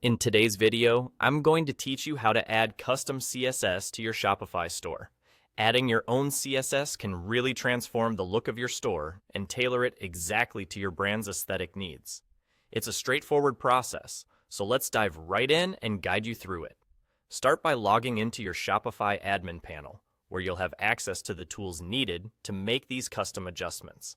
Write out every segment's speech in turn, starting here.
In today's video, I'm going to teach you how to add custom CSS to your Shopify store. Adding your own CSS can really transform the look of your store and tailor it exactly to your brand's aesthetic needs. It's a straightforward process, so let's dive right in and guide you through it. Start by logging into your Shopify admin panel, where you'll have access to the tools needed to make these custom adjustments.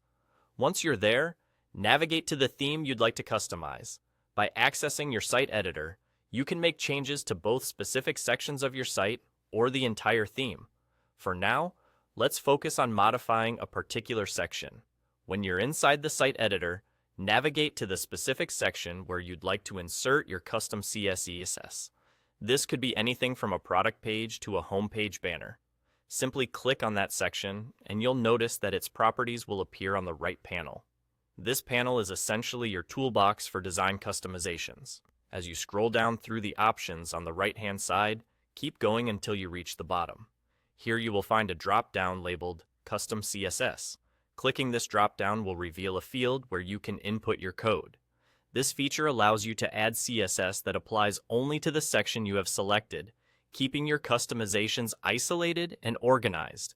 Once you're there, navigate to the theme you'd like to customize. By accessing your site editor, you can make changes to both specific sections of your site or the entire theme. For now, let's focus on modifying a particular section. When you're inside the site editor, navigate to the specific section where you'd like to insert your custom CSS. This could be anything from a product page to a homepage banner. Simply click on that section, and you'll notice that its properties will appear on the right panel. This panel is essentially your toolbox for design customizations. As you scroll down through the options on the right-hand side, keep going until you reach the bottom. Here you will find a drop-down labeled Custom CSS. Clicking this drop-down will reveal a field where you can input your code. This feature allows you to add CSS that applies only to the section you have selected, keeping your customizations isolated and organized.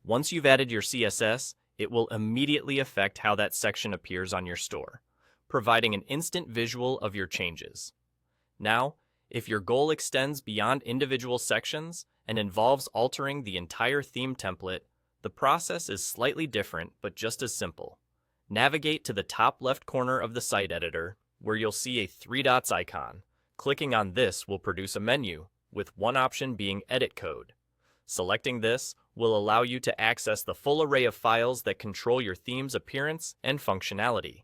Once you've added your CSS, it will immediately affect how that section appears on your store, providing an instant visual of your changes. Now, if your goal extends beyond individual sections and involves altering the entire theme template, the process is slightly different but just as simple. Navigate to the top left corner of the site editor, where you'll see a 3 dots icon. Clicking on this will produce a menu, with one option being Edit Code. Selecting this will allow you to access the full array of files that control your theme's appearance and functionality.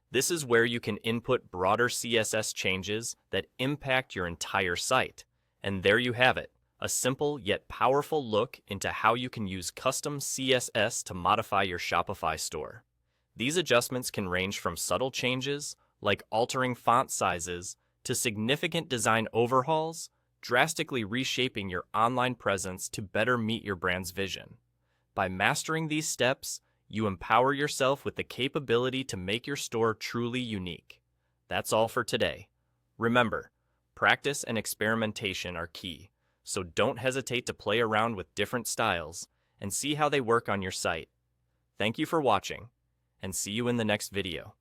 This is where you can input broader CSS changes that impact your entire site. And there you have it, a simple yet powerful look into how you can use custom CSS to modify your Shopify store. These adjustments can range from subtle changes, like altering font sizes, to significant design overhauls, drastically reshaping your online presence to better meet your brand's vision. By mastering these steps, you empower yourself with the capability to make your store truly unique. That's all for today. Remember, practice and experimentation are key, so don't hesitate to play around with different styles and see how they work on your site. Thank you for watching, and see you in the next video.